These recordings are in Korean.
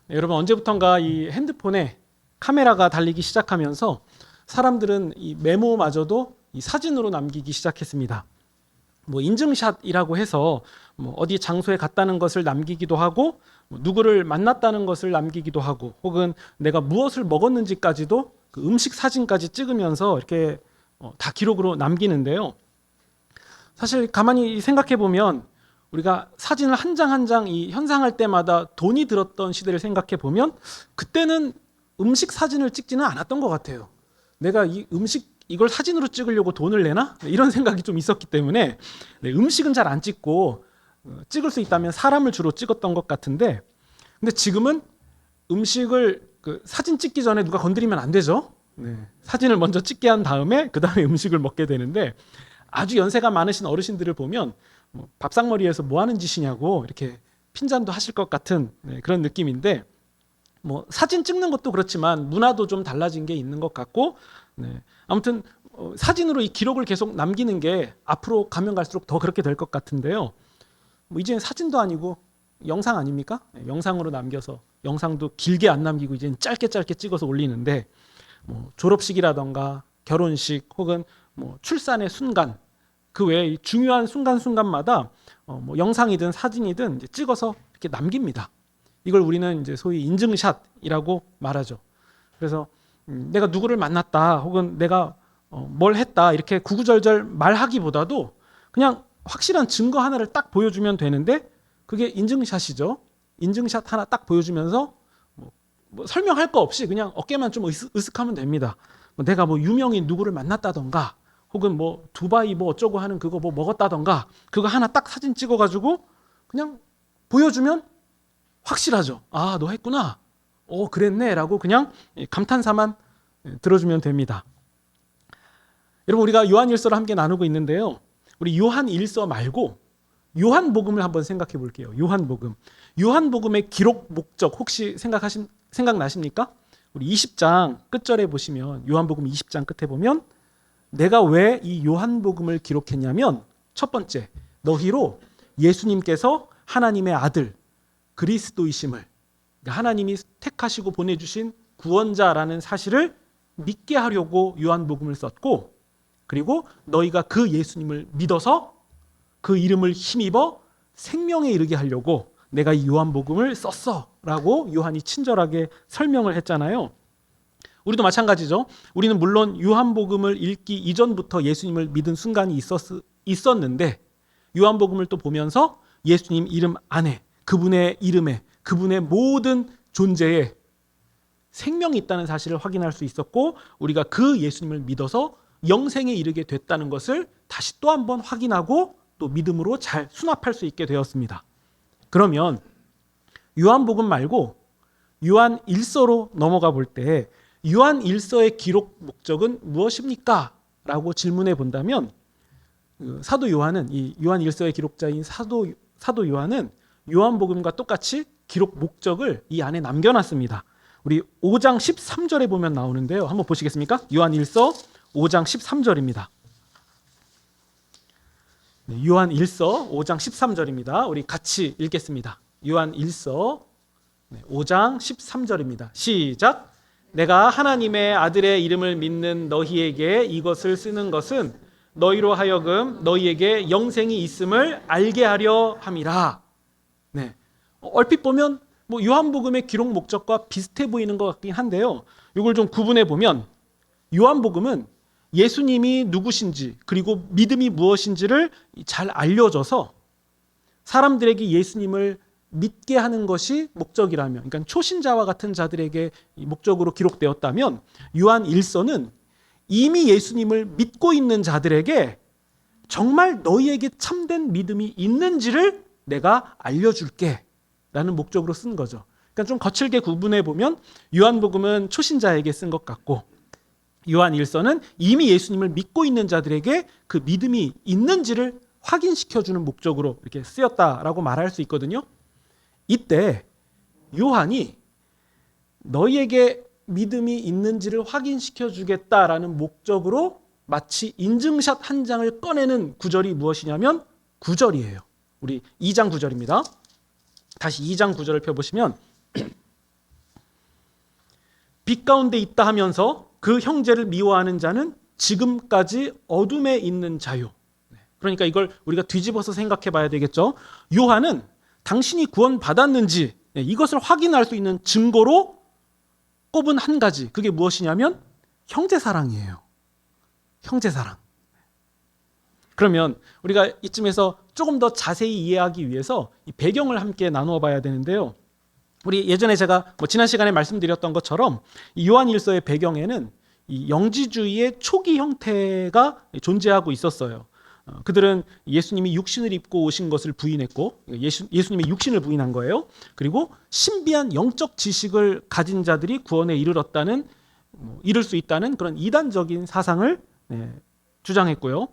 여러분 언제부턴가 이 핸드폰에 카메라가 달리기 시작하면서 사람들은 이 메모마저도 이 사진으로 남기기 시작했습니다. 뭐 인증샷이라고 해서 뭐 어디 장소에 갔다는 것을 남기기도 하고 뭐 누구를 만났다는 것을 남기기도 하고 혹은 내가 무엇을 먹었는지까지도 그 음식 사진까지 찍으면서 이렇게 다 기록으로 남기는데요. 사실 가만히 생각해 보면 우리가 사진을 한 장 한 장 이 현상할 때마다 돈이 들었던 시대를 생각해 보면 그때는 음식 사진을 찍지는 않았던 것 같아요. 내가 이 음식 이걸 사진으로 찍으려고 돈을 내나? 이런 생각이 좀 있었기 때문에 음식은 잘 안 찍고 찍을 수 있다면 사람을 주로 찍었던 것 같은데, 근데 지금은 음식을 그 사진 찍기 전에 누가 건드리면 안 되죠. 사진을 먼저 찍게 한 다음에 그 다음에 음식을 먹게 되는데, 아주 연세가 많으신 어르신들을 보면 밥상머리에서 뭐 하는 짓이냐고 이렇게 핀잔도 하실 것 같은 그런 느낌인데, 뭐 사진 찍는 것도 그렇지만 문화도 좀 달라진 게 있는 것 같고, 아무튼 사진으로 이 기록을 계속 남기는 게 앞으로 가면 갈수록 더 그렇게 될 것 같은데요. 뭐 이제는 사진도 아니고 영상 아닙니까? 영상으로 남겨서 영상도 길게 안 남기고 이제는 짧게 찍어서 올리는데, 뭐 졸업식이라던가 결혼식 혹은 뭐 출산의 순간, 그 외에 중요한 순간순간마다 뭐 영상이든 사진이든 이제 찍어서 이렇게 남깁니다. 이걸 우리는 이제 소위 인증샷이라고 말하죠. 그래서 내가 누구를 만났다 혹은 내가 뭘 했다 이렇게 구구절절 말하기보다도 그냥 확실한 증거 하나를 딱 보여주면 되는데, 그게 인증샷이죠. 인증샷 하나 딱 보여주면서 뭐 설명할 거 없이 그냥 어깨만 좀 으쓱하면 됩니다. 내가 뭐 유명인 누구를 만났다던가 혹은 뭐 두바이 뭐 어쩌고 하는 그거 뭐 먹었다던가 그거 하나 딱 사진 찍어가지고 그냥 보여주면 확실하죠. 아, 너 했구나. 그랬네 라고 그냥 감탄사만 들어주면 됩니다. 여러분, 우리가 요한일서를 함께 나누고 있는데요, 우리 요한일서 말고 요한복음을 한번 생각해 볼게요. 요한복음의 기록 목적 혹시 생각나십니까? 우리 20장 끝절에 보시면, 요한복음 20장 끝에 보면 내가 왜 이 요한복음을 기록했냐면, 첫 번째, 너희로 예수님께서 하나님의 아들 그리스도이심을, 하나님이 택하시고 보내주신 구원자라는 사실을 믿게 하려고 요한복음을 썼고, 그리고 너희가 그 예수님을 믿어서 그 이름을 힘입어 생명에 이르게 하려고 내가 이 요한복음을 썼어 라고 요한이 친절하게 설명을 했잖아요. 우리도 마찬가지죠. 우리는 물론 요한복음을 읽기 이전부터 예수님을 믿은 순간이 있었는데, 요한복음을 또 보면서 예수님 이름 안에, 그분의 이름에, 그분의 모든 존재에 생명이 있다는 사실을 확인할 수 있었고, 우리가 그 예수님을 믿어서 영생에 이르게 됐다는 것을 다시 또 한번 확인하고 또 믿음으로 잘 수납할 수 있게 되었습니다. 그러면 요한복음 말고 요한일서로 넘어가 볼 때 요한일서의 기록 목적은 무엇입니까? 라고 질문해 본다면, 사도 요한은, 이 요한일서의 기록자인 사도 요한은 요한복음과 똑같이 기록 목적을 이 안에 남겨놨습니다. 우리 5장 13절에 보면 나오는데요. 한번 보시겠습니까? 요한일서 5장 13절입니다. 요한일서 5장 13절입니다. 우리 같이 읽겠습니다. 요한일서 5장 13절입니다. 시작. 내가 하나님의 아들의 이름을 믿는 너희에게 이것을 쓰는 것은 너희로 하여금 너희에게 영생이 있음을 알게 하려 함이라. 얼핏 보면 뭐 요한복음의 기록 목적과 비슷해 보이는 것 같긴 한데요, 이걸 좀 구분해 보면 요한복음은 예수님이 누구신지 그리고 믿음이 무엇인지를 잘 알려줘서 사람들에게 예수님을 믿게 하는 것이 목적이라면, 그러니까 초신자와 같은 자들에게 목적으로 기록되었다면, 요한일서는 이미 예수님을 믿고 있는 자들에게 정말 너희에게 참된 믿음이 있는지를 내가 알려줄게 라는 목적으로 쓴 거죠. 그러니까 좀 거칠게 구분해 보면 요한복음은 초신자에게 쓴 것 같고, 요한일서는 이미 예수님을 믿고 있는 자들에게 그 믿음이 있는지를 확인시켜주는 목적으로 이렇게 쓰였다라고 말할 수 있거든요. 이때 요한이 너희에게 믿음이 있는지를 확인시켜주겠다라는 목적으로 마치 인증샷 한 장을 꺼내는 구절이 무엇이냐면 9절이에요. 우리 2장 9절입니다. 다시 2장 9절을 펴보시면 빛 가운데 있다 하면서 그 형제를 미워하는 자는 지금까지 어둠에 있는 자요. 그러니까 이걸 우리가 뒤집어서 생각해 봐야 되겠죠. 요한은 당신이 구원받았는지 이것을 확인할 수 있는 증거로 꼽은 한 가지, 그게 무엇이냐면 형제사랑이에요. 형제사랑. 그러면 우리가 이쯤에서 조금 더 자세히 이해하기 위해서 이 배경을 함께 나누어 봐야 되는데요. 우리 예전에 제가 지난 시간에 말씀드렸던 것처럼 이 요한일서의 배경에는 이 영지주의의 초기 형태가 존재하고 있었어요. 그들은 예수님이 육신을 입고 오신 것을 부인했고, 예수님의 육신을 부인한 거예요. 그리고 신비한 영적 지식을 가진 자들이 구원에 이를 수 있다는 그런 이단적인 사상을 주장했고요.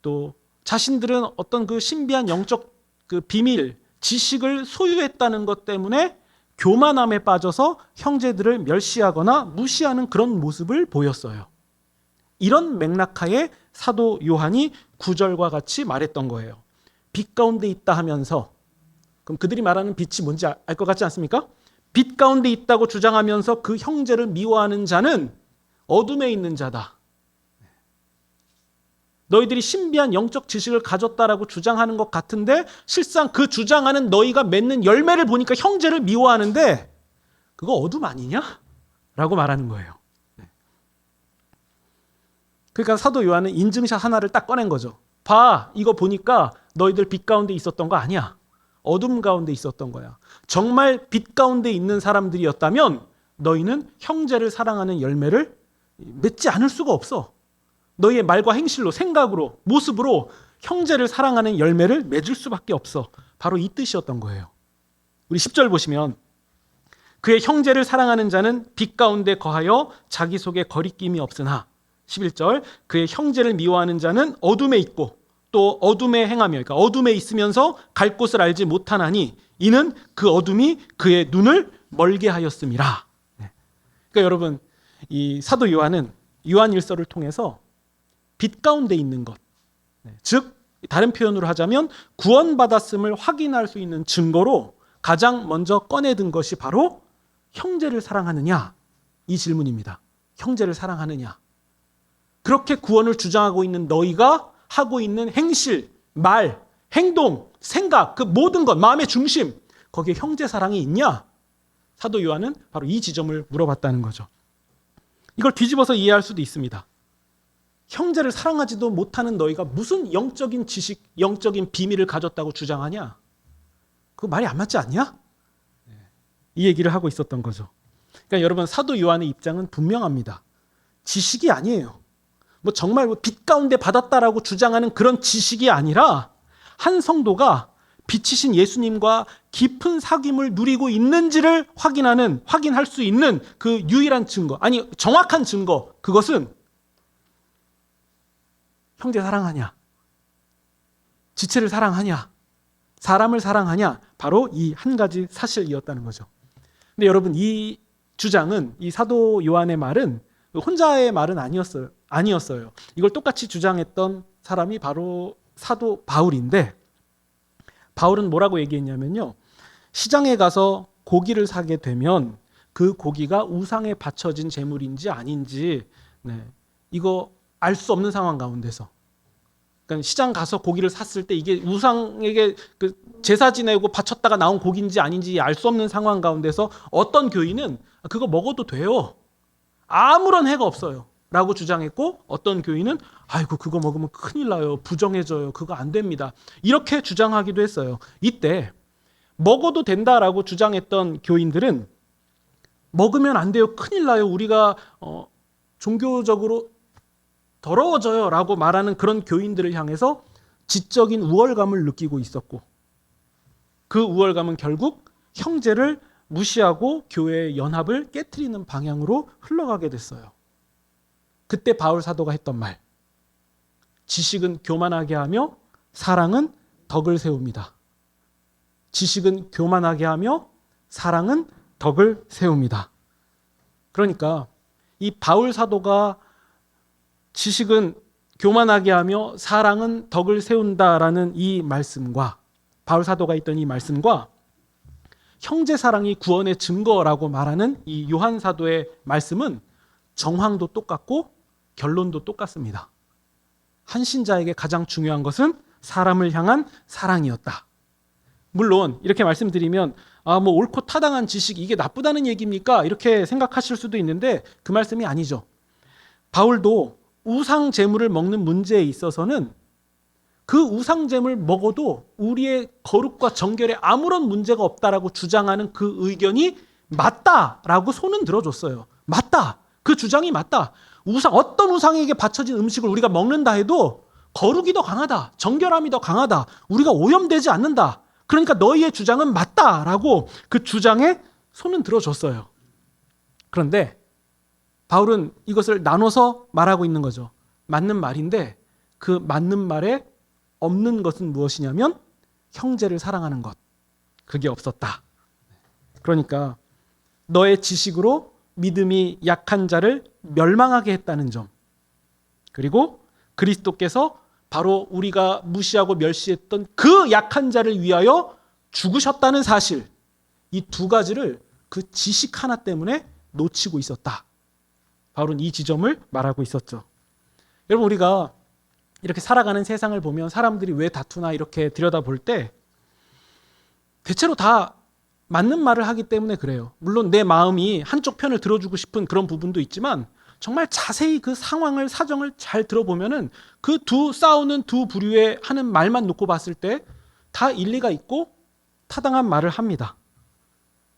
또 자신들은 어떤 그 신비한 영적 그 비밀, 지식을 소유했다는 것 때문에 교만함에 빠져서 형제들을 멸시하거나 무시하는 그런 모습을 보였어요. 이런 맥락하에 사도 요한이 9절과 같이 말했던 거예요. 빛 가운데 있다 하면서, 그럼 그들이 말하는 빛이 뭔지 알 것 같지 않습니까? 빛 가운데 있다고 주장하면서 그 형제를 미워하는 자는 어둠에 있는 자다. 너희들이 신비한 영적 지식을 가졌다라고 주장하는 것 같은데 실상 그 주장하는 너희가 맺는 열매를 보니까 형제를 미워하는데 그거 어둠 아니냐? 라고 말하는 거예요. 그러니까 사도 요한은 인증샷 하나를 딱 꺼낸 거죠. 봐, 이거 보니까 너희들 빛 가운데 있었던 거 아니야. 어둠 가운데 있었던 거야. 정말 빛 가운데 있는 사람들이었다면 너희는 형제를 사랑하는 열매를 맺지 않을 수가 없어. 너희의 말과 행실로, 생각으로, 모습으로 형제를 사랑하는 열매를 맺을 수밖에 없어. 바로 이 뜻이었던 거예요. 우리 10절 보시면 그의 형제를 사랑하는 자는 빛 가운데 거하여 자기 속에 거리낌이 없으나, 11절 그의 형제를 미워하는 자는 어둠에 있고 또 어둠에 행하며, 그러니까 어둠에 있으면서 갈 곳을 알지 못하나니 이는 그 어둠이 그의 눈을 멀게 하였음이라. 그러니까 여러분, 이 사도 요한은 요한일서를 통해서 빛 가운데 있는 것, 즉 다른 표현으로 하자면 구원받았음을 확인할 수 있는 증거로 가장 먼저 꺼내든 것이 바로 형제를 사랑하느냐, 이 질문입니다. 형제를 사랑하느냐. 그렇게 구원을 주장하고 있는 너희가 하고 있는 행실, 말, 행동, 생각, 그 모든 것, 마음의 중심, 거기에 형제 사랑이 있냐? 사도 요한은 바로 이 지점을 물어봤다는 거죠. 이걸 뒤집어서 이해할 수도 있습니다. 형제를 사랑하지도 못하는 너희가 무슨 영적인 지식, 영적인 비밀을 가졌다고 주장하냐? 그거 말이 안 맞지 않냐? 이 얘기를 하고 있었던 거죠. 그러니까 여러분, 사도 요한의 입장은 분명합니다. 지식이 아니에요. 정말 빛 가운데 받았다라고 주장하는 그런 지식이 아니라 한 성도가 빛이신 예수님과 깊은 사귐을 누리고 있는지를 확인할 수 있는 그 유일한 증거, 아니 정확한 증거, 그것은 형제 사랑하냐, 지체를 사랑하냐, 사람을 사랑하냐, 바로 이 한 가지 사실이었다는 거죠. 근데 여러분, 이 주장은, 이 사도 요한의 말은 혼자의 말은 아니었어요. 이걸 똑같이 주장했던 사람이 바로 사도 바울인데, 바울은 뭐라고 얘기했냐면요, 시장에 가서 고기를 사게 되면 그 고기가 우상에 바쳐진 제물인지 아닌지 이거 알 수 없는 상황 가운데서, 그러니까 시장 가서 고기를 샀을 때 이게 우상에게 그 제사 지내고 바쳤다가 나온 고기인지 아닌지 알 수 없는 상황 가운데서 어떤 교인은 그거 먹어도 돼요, 아무런 해가 없어요 라고 주장했고, 어떤 교인은 아이고 그거 먹으면 큰일 나요, 부정해져요, 그거 안 됩니다, 이렇게 주장하기도 했어요. 이때 먹어도 된다라고 주장했던 교인들은 먹으면 안 돼요, 큰일 나요, 우리가 종교적으로 더러워져요 라고 말하는 그런 교인들을 향해서 지적인 우월감을 느끼고 있었고, 그 우월감은 결국 형제를 무시하고 교회의 연합을 깨트리는 방향으로 흘러가게 됐어요. 그때 바울 사도가 했던 말, 지식은 교만하게 하며 사랑은 덕을 세웁니다. 지식은 교만하게 하며 사랑은 덕을 세웁니다. 그러니까 이 바울 사도가 지식은 교만하게 하며 사랑은 덕을 세운다라는 이 말씀과, 바울 사도가 있던 이 말씀과 형제 사랑이 구원의 증거라고 말하는 이 요한 사도의 말씀은 정황도 똑같고 결론도 똑같습니다. 한 신자에게 가장 중요한 것은 사람을 향한 사랑이었다. 물론 이렇게 말씀드리면 뭐 옳고 타당한 지식 이게 나쁘다는 얘기입니까? 이렇게 생각하실 수도 있는데 그 말씀이 아니죠. 바울도 우상 제물을 먹는 문제에 있어서는 그 우상 제물 먹어도 우리의 거룩과 정결에 아무런 문제가 없다라고 주장하는 그 의견이 맞다라고 손은 들어줬어요. 맞다. 그 주장이 맞다. 어떤 우상에게 바쳐진 음식을 우리가 먹는다 해도 거룩이 더 강하다. 정결함이 더 강하다. 우리가 오염되지 않는다. 그러니까 너희의 주장은 맞다라고 그 주장에 손은 들어줬어요. 그런데 바울은 이것을 나눠서 말하고 있는 거죠. 맞는 말인데 그 맞는 말에 없는 것은 무엇이냐면 형제를 사랑하는 것. 그게 없었다. 그러니까 너의 지식으로 믿음이 약한 자를 멸망하게 했다는 점. 그리고 그리스도께서 바로 우리가 무시하고 멸시했던 그 약한 자를 위하여 죽으셨다는 사실. 이 두 가지를 그 지식 하나 때문에 놓치고 있었다. 바울은 이 지점을 말하고 있었죠. 여러분, 우리가 이렇게 살아가는 세상을 보면 사람들이 왜 다투나 이렇게 들여다볼 때 대체로 다 맞는 말을 하기 때문에 그래요. 물론 내 마음이 한쪽 편을 들어주고 싶은 그런 부분도 있지만 정말 자세히 그 상황을, 사정을 잘 들어보면은 그 싸우는 두 부류의 하는 말만 놓고 봤을 때 다 일리가 있고 타당한 말을 합니다.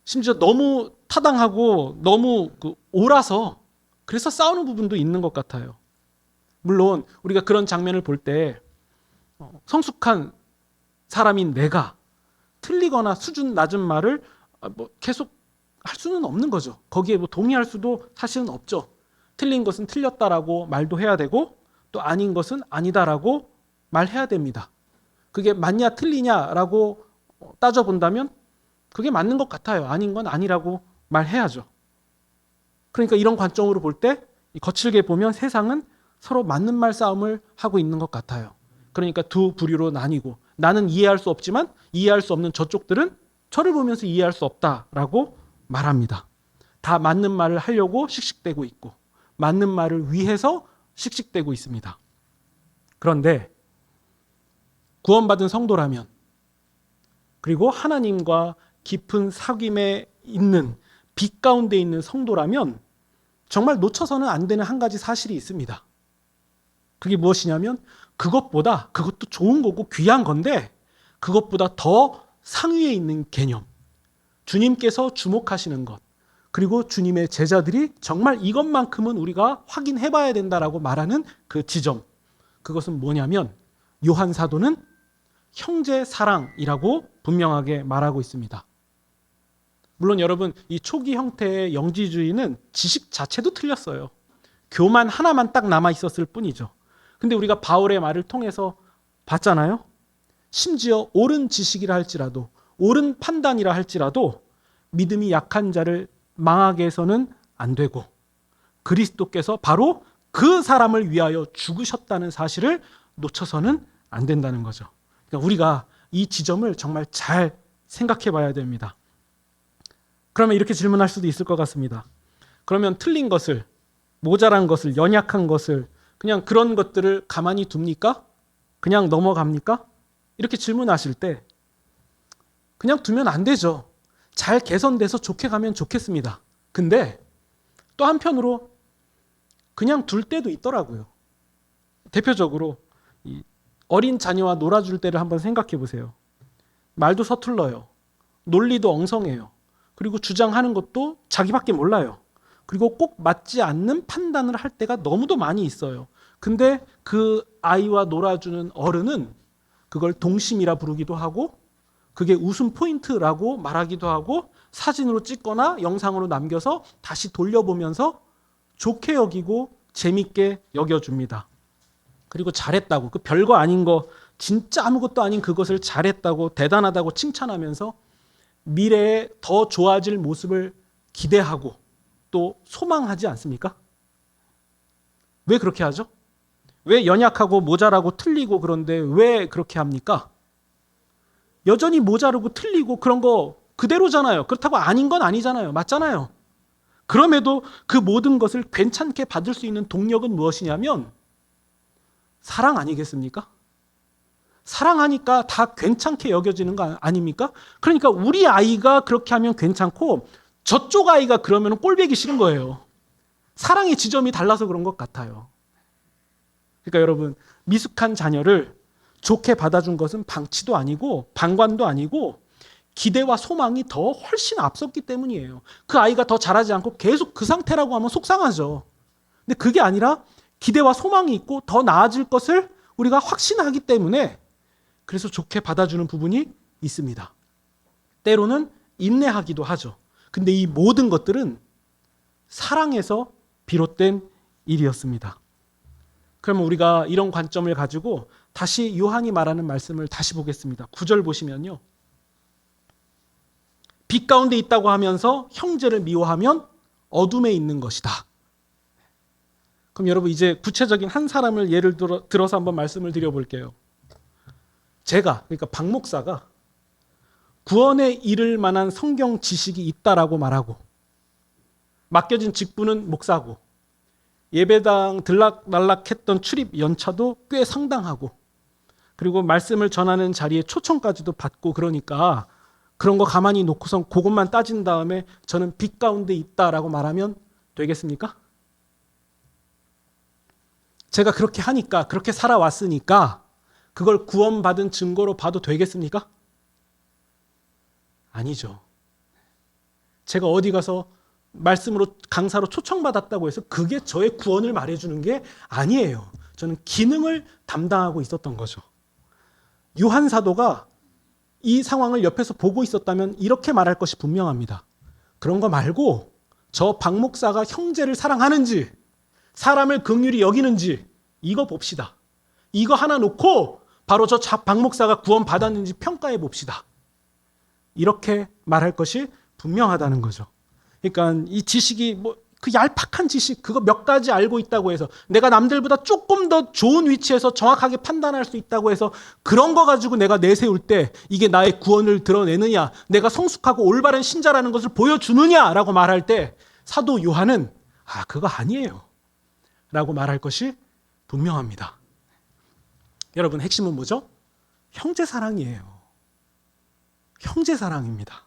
심지어 너무 타당하고 너무 옳아서 그래서 싸우는 부분도 있는 것 같아요. 물론 우리가 그런 장면을 볼 때 성숙한 사람인 내가 틀리거나 수준 낮은 말을 계속 할 수는 없는 거죠. 거기에 동의할 수도 사실은 없죠. 틀린 것은 틀렸다라고 말도 해야 되고 또 아닌 것은 아니다라고 말해야 됩니다. 그게 맞냐 틀리냐라고 따져본다면 그게 맞는 것 같아요. 아닌 건 아니라고 말해야죠. 그러니까 이런 관점으로 볼 때 거칠게 보면 세상은 서로 맞는 말 싸움을 하고 있는 것 같아요. 그러니까 두 부류로 나뉘고 나는 이해할 수 없지만 이해할 수 없는 저쪽들은 저를 보면서 이해할 수 없다라고 말합니다. 다 맞는 말을 하려고 씩씩대고 있고 맞는 말을 위해서 씩씩대고 있습니다. 그런데 구원받은 성도라면 그리고 하나님과 깊은 사귐에 있는 빛 가운데 있는 성도라면 정말 놓쳐서는 안 되는 한 가지 사실이 있습니다. 그게 무엇이냐면 그것도 좋은 거고 귀한 건데 그것보다 더 상위에 있는 개념, 주님께서 주목하시는 것, 그리고 주님의 제자들이 정말 이것만큼은 우리가 확인해 봐야 된다라고 말하는 그 지점, 그것은 뭐냐면 요한 사도는 형제 사랑이라고 분명하게 말하고 있습니다. 물론 여러분, 이 초기 형태의 영지주의는 지식 자체도 틀렸어요. 교만 하나만 딱 남아 있었을 뿐이죠. 근데 우리가 바울의 말을 통해서 봤잖아요. 심지어 옳은 지식이라 할지라도 옳은 판단이라 할지라도 믿음이 약한 자를 망하게 해서는 안 되고 그리스도께서 바로 그 사람을 위하여 죽으셨다는 사실을 놓쳐서는 안 된다는 거죠. 그러니까 우리가 이 지점을 정말 잘 생각해 봐야 됩니다. 그러면 이렇게 질문할 수도 있을 것 같습니다. 그러면 틀린 것을, 모자란 것을, 연약한 것을 그냥 그런 것들을 가만히 둡니까? 그냥 넘어갑니까? 이렇게 질문하실 때 그냥 두면 안 되죠. 잘 개선돼서 좋게 가면 좋겠습니다. 근데 또 한편으로 그냥 둘 때도 있더라고요. 대표적으로 어린 자녀와 놀아줄 때를 한번 생각해 보세요. 말도 서툴러요. 논리도 엉성해요. 그리고 주장하는 것도 자기밖에 몰라요. 그리고 꼭 맞지 않는 판단을 할 때가 너무도 많이 있어요. 근데 그 아이와 놀아주는 어른은 그걸 동심이라 부르기도 하고 그게 웃음 포인트라고 말하기도 하고 사진으로 찍거나 영상으로 남겨서 다시 돌려보면서 좋게 여기고 재밌게 여겨줍니다. 그리고 잘했다고, 그 별거 아닌 거, 진짜 아무것도 아닌 그것을 잘했다고, 대단하다고 칭찬하면서 미래에 더 좋아질 모습을 기대하고 또 소망하지 않습니까? 왜 그렇게 하죠? 왜 연약하고 모자라고 틀리고 그런데 왜 그렇게 합니까? 여전히 모자르고 틀리고 그런 거 그대로잖아요. 그렇다고 아닌 건 아니잖아요. 맞잖아요. 그럼에도 그 모든 것을 괜찮게 받을 수 있는 동력은 무엇이냐면 사랑 아니겠습니까? 사랑하니까 다 괜찮게 여겨지는 거 아닙니까? 그러니까 우리 아이가 그렇게 하면 괜찮고 저쪽 아이가 그러면 꼴보기 싫은 거예요. 사랑의 지점이 달라서 그런 것 같아요. 그러니까 여러분, 미숙한 자녀를 좋게 받아준 것은 방치도 아니고 방관도 아니고 기대와 소망이 더 훨씬 앞섰기 때문이에요. 그 아이가 더 자라지 않고 계속 그 상태라고 하면 속상하죠. 근데 그게 아니라 기대와 소망이 있고 더 나아질 것을 우리가 확신하기 때문에 그래서 좋게 받아주는 부분이 있습니다. 때로는 인내하기도 하죠. 근데 이 모든 것들은 사랑에서 비롯된 일이었습니다. 그러면 우리가 이런 관점을 가지고 다시 요한이 말하는 말씀을 다시 보겠습니다. 9절 보시면요. 빛 가운데 있다고 하면서 형제를 미워하면 어둠에 있는 것이다. 그럼 여러분 이제 구체적인 한 사람을 예를 들어서 한번 말씀을 드려볼게요. 제가, 그러니까 박 목사가 구원에 이를 만한 성경 지식이 있다라고 말하고 맡겨진 직분은 목사고 예배당 들락날락했던 출입 연차도 꽤 상당하고 그리고 말씀을 전하는 자리에 초청까지도 받고 그러니까 그런 거 가만히 놓고선 그것만 따진 다음에 저는 빛 가운데 있다라고 말하면 되겠습니까? 제가 그렇게 하니까 그렇게 살아왔으니까 그걸 구원받은 증거로 봐도 되겠습니까? 아니죠. 제가 어디 가서 말씀으로 강사로 초청받았다고 해서 그게 저의 구원을 말해주는 게 아니에요. 저는 기능을 담당하고 있었던 거죠. 요한 사도가 이 상황을 옆에서 보고 있었다면 이렇게 말할 것이 분명합니다. 그런 거 말고 저 박 목사가 형제를 사랑하는지 사람을 긍휼히 여기는지 이거 봅시다. 이거 하나 놓고 바로 저 박 목사가 구원 받았는지 평가해 봅시다. 이렇게 말할 것이 분명하다는 거죠. 그러니까 이 지식이 그 얄팍한 지식 그거 몇 가지 알고 있다고 해서 내가 남들보다 조금 더 좋은 위치에서 정확하게 판단할 수 있다고 해서 그런 거 가지고 내가 내세울 때 이게 나의 구원을 드러내느냐 내가 성숙하고 올바른 신자라는 것을 보여주느냐라고 말할 때 사도 요한은 그거 아니에요 라고 말할 것이 분명합니다. 여러분 핵심은 뭐죠? 형제 사랑이에요. 형제 사랑입니다.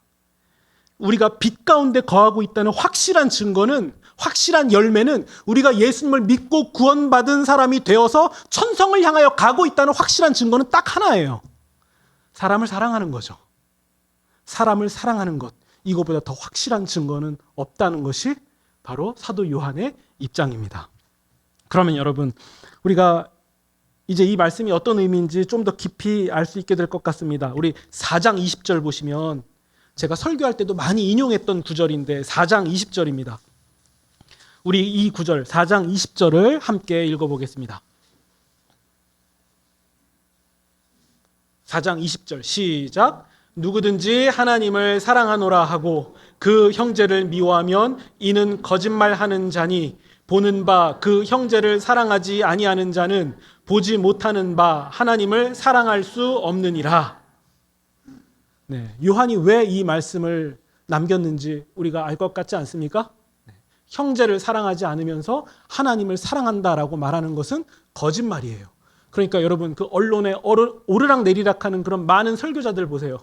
우리가 빛 가운데 거하고 있다는 확실한 증거는 확실한 열매는 우리가 예수님을 믿고 구원받은 사람이 되어서 천성을 향하여 가고 있다는 확실한 증거는 딱 하나예요. 사람을 사랑하는 거죠. 사람을 사랑하는 것. 이거보다 더 확실한 증거는 없다는 것이 바로 사도 요한의 입장입니다. 그러면 여러분 우리가 이제 이 말씀이 어떤 의미인지 좀 더 깊이 알 수 있게 될 것 같습니다. 우리 4장 20절 보시면 제가 설교할 때도 많이 인용했던 구절인데 4장 20절입니다. 우리 이 구절 4장 20절을 함께 읽어보겠습니다. 4장 20절 시작. 누구든지 하나님을 사랑하노라 하고 그 형제를 미워하면 이는 거짓말하는 자니 보는 바 그 형제를 사랑하지 아니하는 자는 보지 못하는 바 하나님을 사랑할 수 없느니라. 네, 요한이 왜 이 말씀을 남겼는지 우리가 알 것 같지 않습니까? 형제를 사랑하지 않으면서 하나님을 사랑한다라고 말하는 것은 거짓말이에요. 그러니까 여러분 그 언론에 오르락 내리락하는 그런 많은 설교자들 보세요.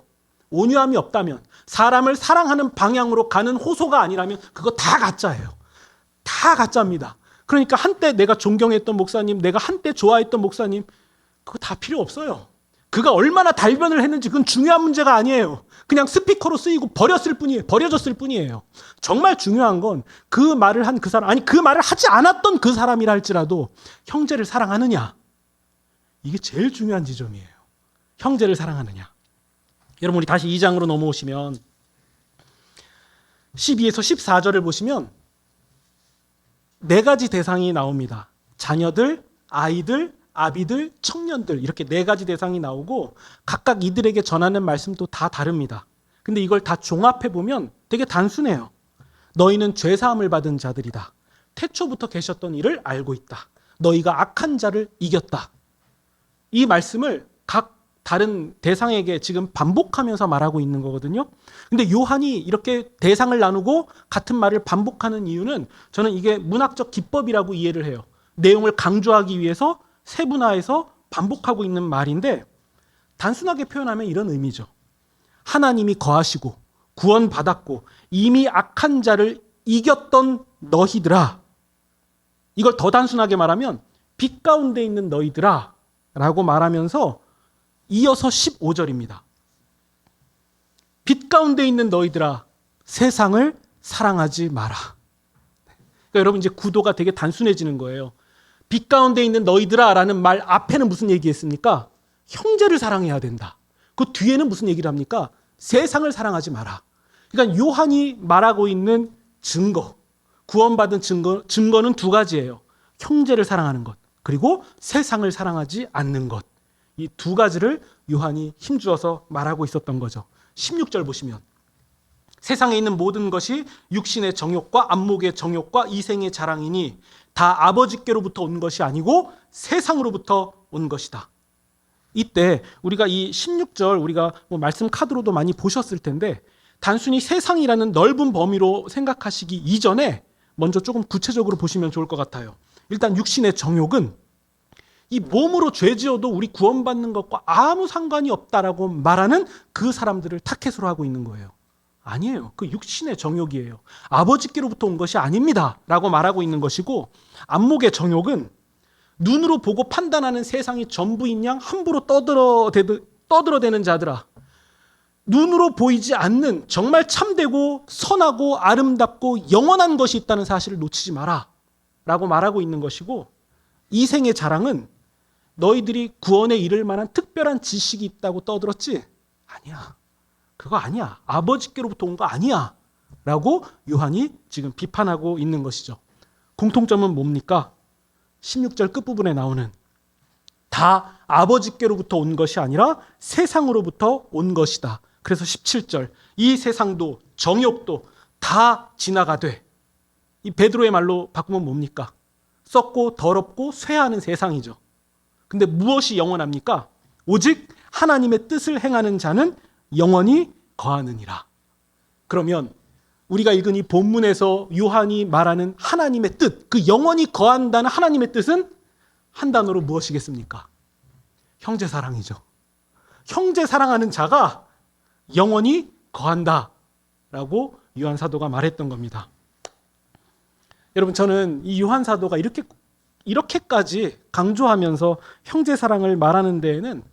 온유함이 없다면 사람을 사랑하는 방향으로 가는 호소가 아니라면 그거 다 가짜예요. 다 가짜입니다. 그러니까 한때 내가 존경했던 목사님, 내가 한때 좋아했던 목사님 그거 다 필요 없어요. 그가 얼마나 달변을 했는지 그건 중요한 문제가 아니에요. 그냥 스피커로 쓰이고 버려졌을 뿐이에요. 정말 중요한 건 그 말을 한 그 사람, 아니 그 말을 하지 않았던 그 사람이라 할지라도 형제를 사랑하느냐. 이게 제일 중요한 지점이에요. 형제를 사랑하느냐. 여러분 우리 다시 2장으로 넘어오시면 12에서 14절을 보시면 네 가지 대상이 나옵니다. 자녀들, 아이들, 아비들, 청년들 이렇게 네 가지 대상이 나오고 각각 이들에게 전하는 말씀도 다 다릅니다. 근데 이걸 다 종합해 보면 되게 단순해요. 너희는 죄사함을 받은 자들이다. 태초부터 계셨던 일을 알고 있다. 너희가 악한 자를 이겼다. 이 말씀을 각 다른 대상에게 지금 반복하면서 말하고 있는 거거든요. 근데 요한이 이렇게 대상을 나누고 같은 말을 반복하는 이유는 저는 이게 문학적 기법이라고 이해를 해요. 내용을 강조하기 위해서 세분화해서 반복하고 있는 말인데, 단순하게 표현하면 이런 의미죠. 하나님이 거하시고 구원받았고 이미 악한 자를 이겼던 너희들아. 이걸 더 단순하게 말하면 빛 가운데 있는 너희들아 라고 말하면서 이어서 15절입니다. 빛 가운데 있는 너희들아, 세상을 사랑하지 마라. 그러니까 여러분, 이제 구도가 되게 단순해지는 거예요. 빛 가운데 있는 너희들아 라는 말 앞에는 무슨 얘기했습니까? 형제를 사랑해야 된다. 그 뒤에는 무슨 얘기를 합니까? 세상을 사랑하지 마라. 그러니까 요한이 말하고 있는 증거, 구원받은 증거는 두 가지예요. 형제를 사랑하는 것, 그리고 세상을 사랑하지 않는 것. 이 두 가지를 요한이 힘주어서 말하고 있었던 거죠. 16절 보시면 세상에 있는 모든 것이 육신의 정욕과 안목의 정욕과 이생의 자랑이니 다 아버지께로부터 온 것이 아니고 세상으로부터 온 것이다. 이때 우리가 이 16절 우리가 뭐 말씀 카드로도 많이 보셨을 텐데, 단순히 세상이라는 넓은 범위로 생각하시기 이전에 먼저 조금 구체적으로 보시면 좋을 것 같아요. 일단 육신의 정욕은 이 몸으로 죄 지어도 우리 구원받는 것과 아무 상관이 없다라고 말하는 그 사람들을 타켓으로 하고 있는 거예요. 아니에요. 그 육신의 정욕이에요. 아버지께로부터 온 것이 아닙니다 라고 말하고 있는 것이고, 안목의 정욕은 눈으로 보고 판단하는 세상이 전부인 양 함부로 떠들어대는 자들아, 눈으로 보이지 않는 정말 참되고 선하고 아름답고 영원한 것이 있다는 사실을 놓치지 마라 라고 말하고 있는 것이고, 이생의 자랑은 너희들이 구원에 이를 만한 특별한 지식이 있다고 떠들었지? 아니야. 그거 아니야. 아버지께로부터 온 거 아니야 라고 요한이 지금 비판하고 있는 것이죠. 공통점은 뭡니까? 16절 끝부분에 나오는 다 아버지께로부터 온 것이 아니라 세상으로부터 온 것이다. 그래서 17절 이 세상도 정욕도 다 지나가되, 이 베드로의 말로 바꾸면 뭡니까? 썩고 더럽고 쇠하는 세상이죠. 근데 무엇이 영원합니까? 오직 하나님의 뜻을 행하는 자는 영원히 거하느니라. 그러면 우리가 읽은 이 본문에서 요한이 말하는 하나님의 뜻, 그 영원히 거한다는 하나님의 뜻은 한 단어로 무엇이겠습니까? 형제 사랑이죠. 형제 사랑하는 자가 영원히 거한다라고 요한 사도가 말했던 겁니다. 여러분, 저는 이 요한 사도가 이렇게까지 강조하면서 형제 사랑을 말하는 데에는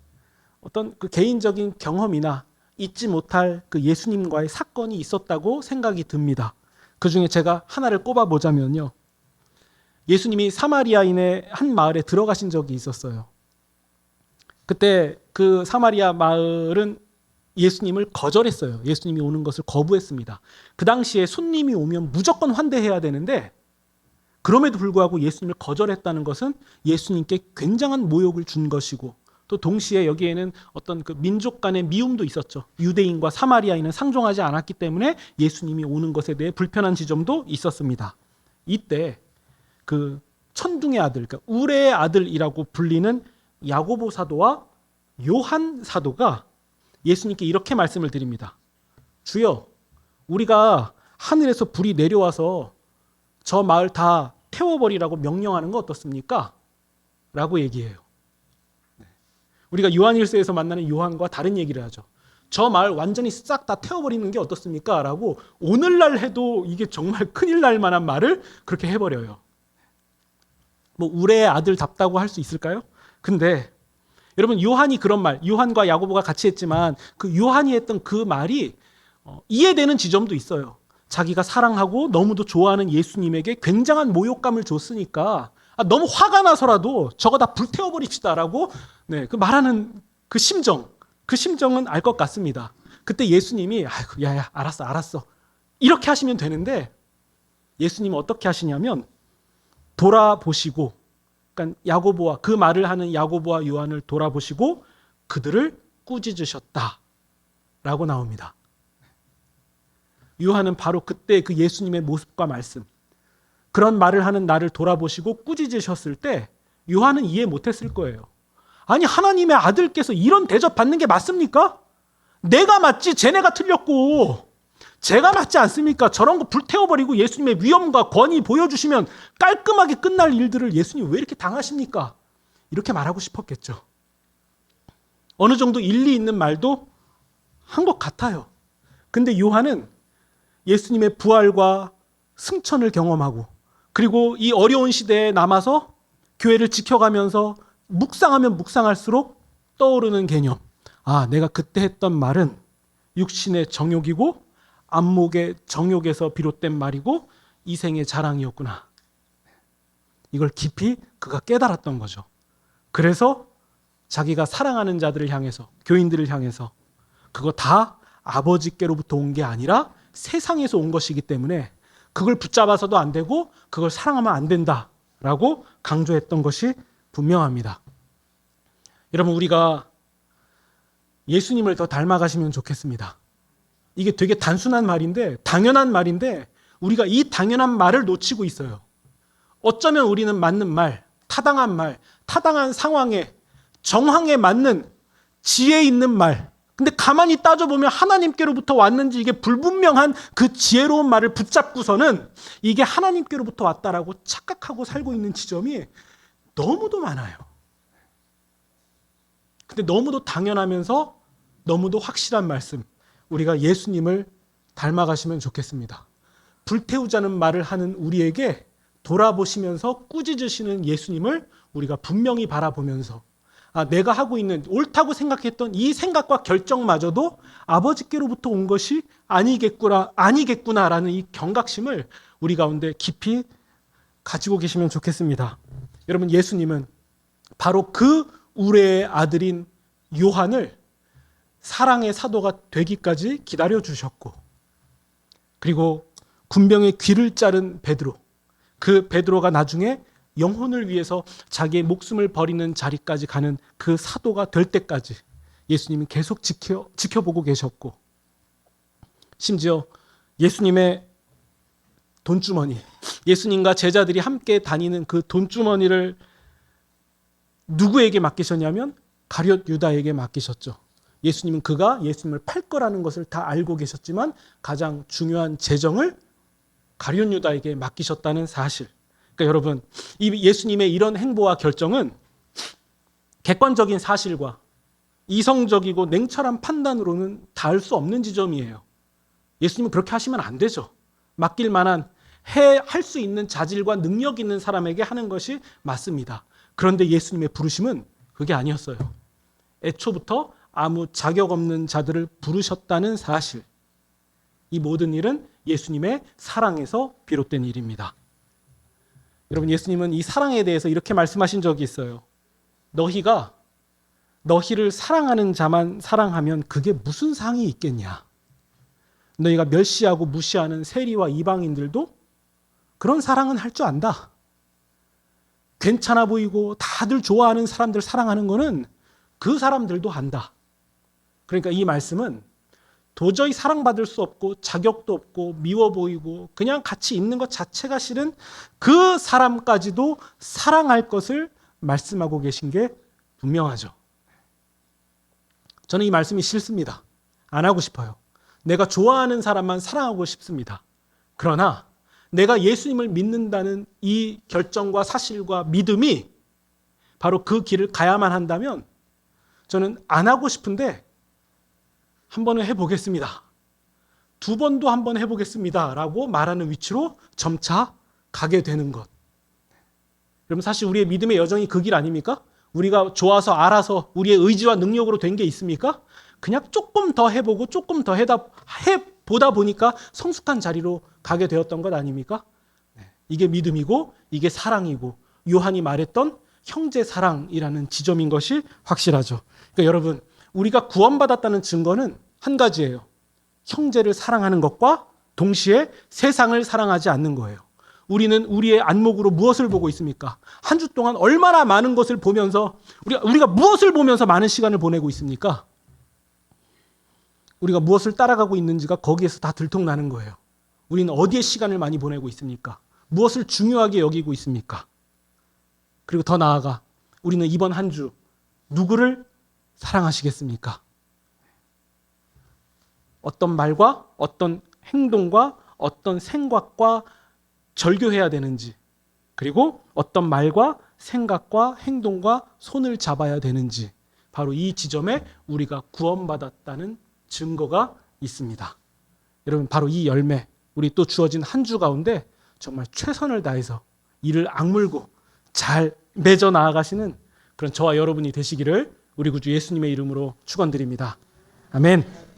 어떤 그 개인적인 경험이나 잊지 못할 그 예수님과의 사건이 있었다고 생각이 듭니다. 그 중에 제가 하나를 꼽아보자면요, 예수님이 사마리아인의 한 마을에 들어가신 적이 있었어요. 그때 그 사마리아 마을은 예수님을 거절했어요. 예수님이 오는 것을 거부했습니다. 그 당시에 손님이 오면 무조건 환대해야 되는데, 그럼에도 불구하고 예수님을 거절했다는 것은 예수님께 굉장한 모욕을 준 것이고, 또 동시에 여기에는 어떤 그 민족 간의 미움도 있었죠. 유대인과 사마리아인은 상종하지 않았기 때문에 예수님이 오는 것에 대해 불편한 지점도 있었습니다. 이때 그 천둥의 아들, 그러니까 우레의 아들이라고 불리는 야고보 사도와 요한 사도가 예수님께 이렇게 말씀을 드립니다. 주여, 우리가 하늘에서 불이 내려와서 저 마을 다 태워버리라고 명령하는 거 어떻습니까? 라고 얘기해요. 우리가 요한일서에서 만나는 요한과 다른 얘기를 하죠. 저 마을 완전히 싹 다 태워버리는 게 어떻습니까? 라고 오늘날 해도 이게 정말 큰일 날 만한 말을 그렇게 해버려요. 뭐 우레의 아들답다고 할 수 있을까요? 근데 여러분, 요한이 그런 말, 요한과 야고보가 같이 했지만 그 요한이 했던 그 말이 이해되는 지점도 있어요. 자기가 사랑하고 너무도 좋아하는 예수님에게 굉장한 모욕감을 줬으니까 너무 화가 나서라도 저거 다 불태워버립시다라고 그 말하는 그 심정은 알 것 같습니다. 그때 예수님이 아이고, 야야, 알았어 이렇게 하시면 되는데, 예수님은 어떻게 하시냐면 돌아보시고, 그러니까 야고보와 그 말을 하는 야고보와 요한을 돌아보시고 그들을 꾸짖으셨다라고 나옵니다. 요한은 바로 그때 그 예수님의 모습과 말씀, 그런 말을 하는 나를 돌아보시고 꾸짖으셨을 때 요한은 이해 못했을 거예요. 아니 하나님의 아들께서 이런 대접 받는 게 맞습니까? 내가 맞지 쟤네가 틀렸고 제가 맞지 않습니까? 저런 거 불태워버리고 예수님의 위엄과 권위 보여주시면 깔끔하게 끝날 일들을 예수님 왜 이렇게 당하십니까? 이렇게 말하고 싶었겠죠. 어느 정도 일리 있는 말도 한 것 같아요. 근데 요한은 예수님의 부활과 승천을 경험하고 그리고 이 어려운 시대에 남아서 교회를 지켜가면서 묵상하면 묵상할수록 떠오르는 개념. 아, 내가 그때 했던 말은 육신의 정욕이고 안목의 정욕에서 비롯된 말이고 이생의 자랑이었구나. 이걸 깊이 그가 깨달았던 거죠. 그래서 자기가 사랑하는 자들을 향해서, 교인들을 향해서 그거 다 아버지께로부터 온 게 아니라 세상에서 온 것이기 때문에 그걸 붙잡아서도 안 되고 그걸 사랑하면 안 된다라고 강조했던 것이 분명합니다. 여러분, 우리가 예수님을 더 닮아가시면 좋겠습니다. 이게 되게 단순한 말인데, 당연한 말인데 우리가 이 당연한 말을 놓치고 있어요. 어쩌면 우리는 맞는 말, 타당한 상황에 정황에 맞는 지혜 있는 말, 근데 가만히 따져보면 하나님께로부터 왔는지 이게 불분명한 그 지혜로운 말을 붙잡고서는 이게 하나님께로부터 왔다라고 착각하고 살고 있는 지점이 너무도 많아요. 근데 너무도 당연하면서 너무도 확실한 말씀, 우리가 예수님을 닮아가시면 좋겠습니다. 불태우자는 말을 하는 우리에게 돌아보시면서 꾸짖으시는 예수님을 우리가 분명히 바라보면서 아, 내가 하고 있는 옳다고 생각했던 이 생각과 결정마저도 아버지께로부터 온 것이 아니겠구나라는 이 경각심을 우리 가운데 깊이 가지고 계시면 좋겠습니다. 여러분, 예수님은 바로 그 우레의 아들인 요한을 사랑의 사도가 되기까지 기다려 주셨고, 그리고 군병의 귀를 자른 베드로, 그 베드로가 나중에 영혼을 위해서 자기의 목숨을 버리는 자리까지 가는 그 사도가 될 때까지 예수님은 계속 지켜보고 계셨고, 심지어 예수님의 돈주머니, 예수님과 제자들이 함께 다니는 그 돈주머니를 누구에게 맡기셨냐면 가룟 유다에게 맡기셨죠. 예수님은 그가 예수님을 팔 거라는 것을 다 알고 계셨지만 가장 중요한 재정을 가룟 유다에게 맡기셨다는 사실. 그러니까 여러분, 이 예수님의 이런 행보와 결정은 객관적인 사실과 이성적이고 냉철한 판단으로는 닿을 수 없는 지점이에요. 예수님은 그렇게 하시면 안 되죠. 맡길 만한 할 수 있는 자질과 능력 있는 사람에게 하는 것이 맞습니다. 그런데 예수님의 부르심은 그게 아니었어요. 애초부터 아무 자격 없는 자들을 부르셨다는 사실. 이 모든 일은 예수님의 사랑에서 비롯된 일입니다. 여러분, 예수님은 이 사랑에 대해서 이렇게 말씀하신 적이 있어요. 너희를 사랑하는 자만 사랑하면 그게 무슨 상이 있겠냐. 너희가 멸시하고 무시하는 세리와 이방인들도 그런 사랑은 할 줄 안다. 괜찮아 보이고 다들 좋아하는 사람들 사랑하는 거는 그 사람들도 한다. 그러니까 이 말씀은 도저히 사랑받을 수 없고 자격도 없고 미워 보이고 그냥 같이 있는 것 자체가 싫은 그 사람까지도 사랑할 것을 말씀하고 계신 게 분명하죠. 저는 이 말씀이 싫습니다. 안 하고 싶어요. 내가 좋아하는 사람만 사랑하고 싶습니다. 그러나 내가 예수님을 믿는다는 이 결정과 사실과 믿음이 바로 그 길을 가야만 한다면 저는 안 하고 싶은데 한 번은 해보겠습니다. 두 번도 한번 해보겠습니다. 라고 말하는 위치로 점차 가게 되는 것. 여러분, 사실 우리의 믿음의 여정이 그 길 아닙니까? 우리가 좋아서 알아서 우리의 의지와 능력으로 된 게 있습니까? 그냥 조금 더 해보고 조금 더 해보다 보니까 성숙한 자리로 가게 되었던 것 아닙니까? 이게 믿음이고 이게 사랑이고 요한이 말했던 형제 사랑이라는 지점인 것이 확실하죠. 그러니까 여러분, 우리가 구원받았다는 증거는 한 가지예요. 형제를 사랑하는 것과 동시에 세상을 사랑하지 않는 거예요. 우리는 우리의 안목으로 무엇을 보고 있습니까? 한 주 동안 얼마나 많은 것을 보면서 우리가 무엇을 보면서 많은 시간을 보내고 있습니까? 우리가 무엇을 따라가고 있는지가 거기에서 다 들통나는 거예요. 우리는 어디에 시간을 많이 보내고 있습니까? 무엇을 중요하게 여기고 있습니까? 그리고 더 나아가 우리는 이번 한 주 누구를 사랑하시겠습니까? 어떤 말과 어떤 행동과 어떤 생각과 절교해야 되는지, 그리고 어떤 말과 생각과 행동과 손을 잡아야 되는지, 바로 이 지점에 우리가 구원받았다는 증거가 있습니다. 여러분, 바로 이 열매, 우리 또 주어진 한 주 가운데 정말 최선을 다해서 이를 악물고 잘 맺어 나아가시는 그런 저와 여러분이 되시기를 우리 구주 예수님의 이름으로 축원드립니다. 아멘.